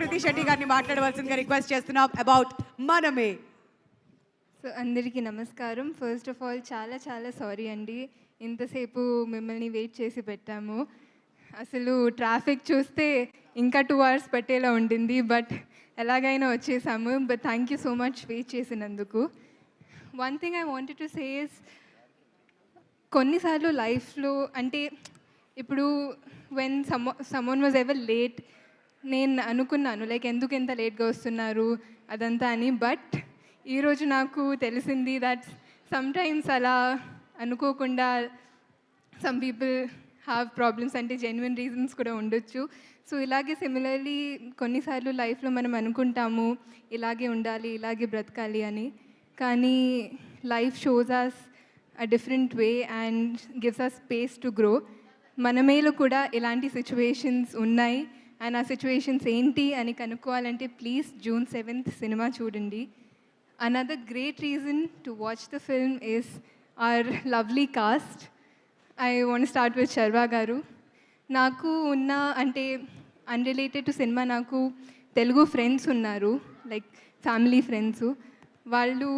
కృతి శెట్టి గారిని మాట్లాడవలసిందిగా రిక్వెస్ట్ చేస్తున్నాం అబౌట్ మనమే. సో అందరికీ నమస్కారం. ఫస్ట్ ఆఫ్ ఆల్ చాలా చాలా సారీ అండి, ఇంతసేపు మిమ్మల్ని వెయిట్ చేసి పెట్టాము. అసలు ట్రాఫిక్ చూస్తే ఇంకా 2 hours పట్టేలా ఉండింది, బట్ ఎలాగైనా వచ్చేసాము. But thank you so much wait చేసినందుకు. One thing I wanted to say is, కొన్నిసార్లు లైఫ్లో అంటే ఇప్పుడు when someone was ever late, నేను అనుకున్నాను లైక్ ఎందుకు ఎంత లేట్గా వస్తున్నారు అదంతా అని. బట్ ఈరోజు నాకు తెలిసింది దట్ సమ్టైమ్స్ అలా అనుకోకుండా సమ్ పీపుల్ హ్యావ్ ప్రాబ్లమ్స్, అంటే జెన్యున్ రీజన్స్ కూడా ఉండొచ్చు. సో ఇలాగే సిమిలర్లీ కొన్నిసార్లు లైఫ్లో మనం అనుకుంటాము ఇలాగే ఉండాలి, ఇలాగే బ్రతకాలి అని, కానీ life shows us a different way and gives us space to grow. మన మేలు కూడా ఇలాంటి సిచ్యువేషన్స్ ఉన్నాయి, అండ్ ఆ సిచ్యువేషన్స్ ఏంటి అని కనుక్కోవాలంటే ప్లీజ్ June 7th సినిమా చూడండి. Another great reason to watch the film is our lovely cast. I want to start with Sharva garu. నాకు ఉన్న అంటే అన్రిలేటెడ్ టు సినిమా నాకు తెలుగు ఫ్రెండ్స్ ఉన్నారు, లైక్ ఫ్యామిలీ ఫ్రెండ్స్. వాళ్ళు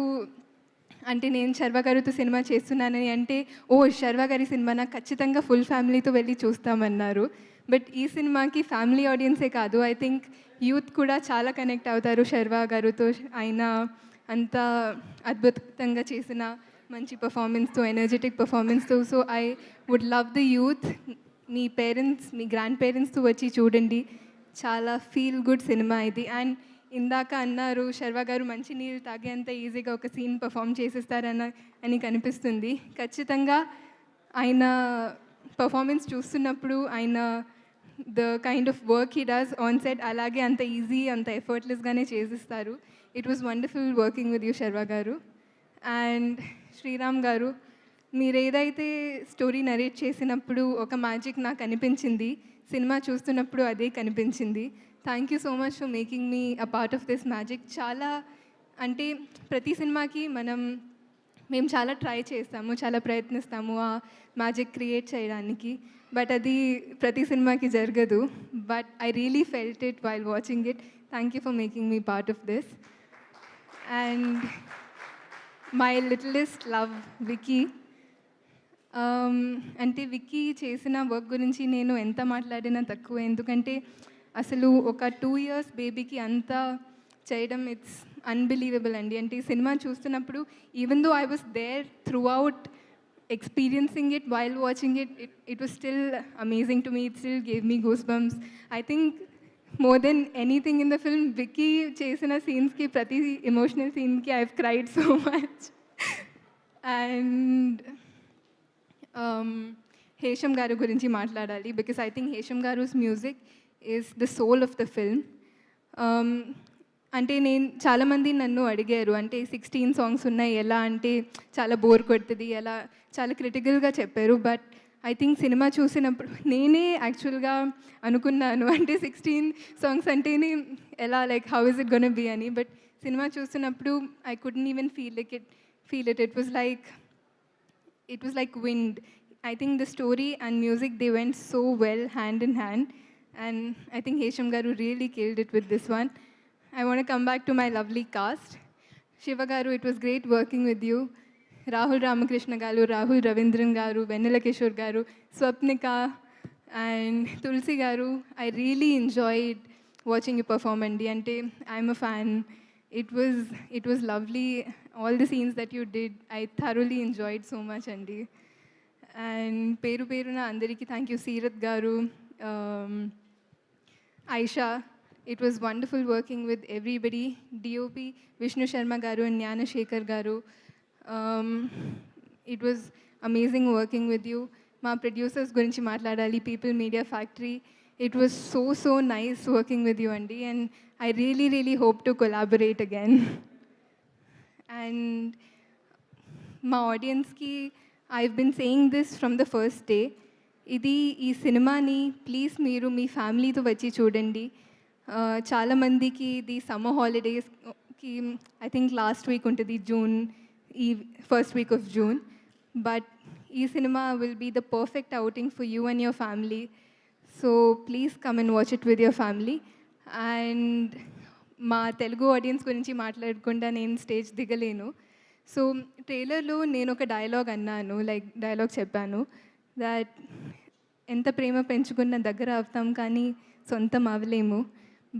అంటే నేను శర్వ గారితో సినిమా చేస్తున్నానని అంటే, ఓ శర్వ గారి సినిమా నాకు ఖచ్చితంగా ఫుల్ ఫ్యామిలీతో వెళ్ళి చూస్తామన్నారు. బట్ ఈ సినిమాకి ఫ్యామిలీ ఆడియన్సే కాదు, ఐ థింక్ యూత్ కూడా చాలా కనెక్ట్ అవుతారు శర్వ గారితో. ఆయన అంత అద్భుతంగా చేసిన మంచి పర్ఫార్మెన్స్తో, ఎనర్జెటిక్ పర్ఫార్మెన్స్తో. So I would love the youth, మీ పేరెంట్స్, మీ గ్రాండ్ పేరెంట్స్తో వచ్చి చూడండి. చాలా ఫీల్ గుడ్ సినిమా ఇది. అండ్ ఇందాక అన్నారు శర్వ గారు మంచి నీళ్ళు తాగేంత ఈజీగా ఒక సీన్ పర్ఫామ్ చేసేస్తారని కనిపిస్తుంది. ఖచ్చితంగా ఆయన పర్ఫార్మెన్స్ చూస్తున్నప్పుడు ఆయన the kind of work he does on set అలాగే అంత ఈజీ, అంత ఎఫర్ట్లెస్గానే చేసిస్తారు. It was wonderful working with you Sharwa garu. And Sriram గారు, మీరు ఏదైతే స్టోరీ నరేట్ చేసినప్పుడు ఒక మ్యాజిక్ నాకు అనిపించింది, సినిమా చూస్తున్నప్పుడు అదే కనిపించింది. Thank you so much for making me a part of this magic. చాలా అంటే ప్రతి సినిమాకి మేము చాలా ట్రై చేస్తాము, చాలా ప్రయత్నిస్తాము ఆ మ్యాజిక్ క్రియేట్ చేయడానికి, బట్ అది ప్రతి సినిమాకి జరగదు. But I really felt it while watching it. Thank you for making me part of this. And my littlest love Vicky. అంటే విక్కీ చేసిన వర్క్ గురించి నేను ఎంత మాట్లాడినా తక్కువ, ఎందుకంటే అసలు ఒక 2 years బేబీకి అంతా చేయడం ఇట్స్ అన్బిలీవబుల్ అండి. అంటే ఈ సినిమా చూస్తున్నప్పుడు even though I was there throughout experiencing it while watching it, it was still amazing to me. It still gave me goosebumps. I think more than anything in the film, Vicky chesina scenes ki prati emotional scene ki I've cried so much. And Hesham garu gurinchi maatladali, because I think Hesham garu's music is the soul of the film. అంటే నేను చాలామంది నన్ను అడిగారు, అంటే 16 songs ఉన్నాయి ఎలా అంటే చాలా బోర్ కొడుతుంది, ఎలా చాలా క్రిటికల్గా చెప్పారు. బట్ ఐ థింక్ సినిమా చూసినప్పుడు నేనే యాక్చువల్గా అనుకున్నాను, అంటే 16 songs అంటేనే ఎలా, like how is it gonna be అని. బట్ సినిమా చూస్తున్నప్పుడు I couldn't even feel it. It was like wind. I think the story and music, they went so well hand in hand, and I think Hesham garu really killed it with this one. I want to come back to my lovely cast. Shiva garu, it was great working with you. Rahul Ramakrishna garu, Rahul Ravindran garu, Vennela Kishore garu, Swapnika and Tulsi garu, I really enjoyed watching you perform, ante I'm a fan. It was lovely, all the scenes that you did, I thoroughly enjoyed so much andi. And peru peruna andariki thank you. Seerath garu, Aisha, it was wonderful working with everybody. DOP Vishnu Sharma garu and Jnana Shekhar garu, it was amazing working with you. Ma producers gurinchi maatladali, People Media Factory, it was so nice working with you andi, and I really hope to collaborate again. And మా ఆడియన్స్కి I've been saying this from the first day, ఈ సినిమాని please మీరు మీ ఫ్యామిలీతో వచ్చి చూడండి. చాలామందికి ఇది సమ్మర్ హాలిడేస్కి ఐ థింక్ లాస్ట్ వీక్ ఉంటుంది, ఈ first week of June. But ఈ cinema will be the perfect outing for you and your family. So please come and watch it with your family. And మా Telugu audience గురించి మాట్లాడకుండా నేను stage దిగలేను. So ట్రైలర్లో నేను ఒక డైలాగ్ అన్నాను, లైక్ డైలాగ్ చెప్పాను దట్ ఎంత ప్రేమ పెంచుకున్న దగ్గర అవుతాం కానీ సొంతం అవ్వలేము.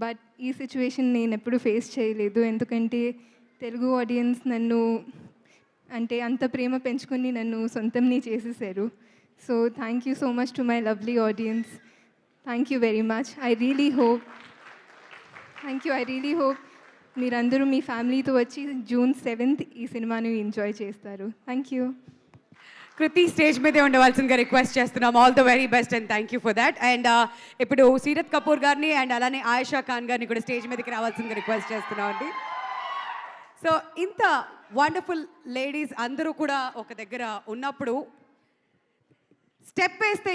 బట్ ఈ సిచ్యువేషన్ నేను ఎప్పుడు ఫేస్ చేయలేదు, ఎందుకంటే తెలుగు ఆడియన్స్ నన్ను అంటే అంత ప్రేమ పెంచుకొని నన్ను సొంతంని చేసేసారు. So thank you so much to my lovely audience. Thank you very much. I really hope మీరందరూ మీ ఫ్యామిలీతో వచ్చి June 7th ఈ సినిమాని ఎంజాయ్ చేస్తారు. Thank you. కృతి స్టేజ్ మీదే ఉండవలసిందిగా రిక్వెస్ట్ చేస్తున్నాం. All the very best and thank you for that. And ఇప్పుడు సీరత్ కపూర్ గారిని అండ్ అలానే ఆయేషా ఖాన్ గారిని కూడా స్టేజ్ మీదకి రావాల్సిందిగా రిక్వెస్ట్ చేస్తున్నాం అండి. సో ఇంత వండర్ఫుల్ లేడీస్ అందరూ కూడా ఒక దగ్గర ఉన్నప్పుడు స్టెప్ వేస్తే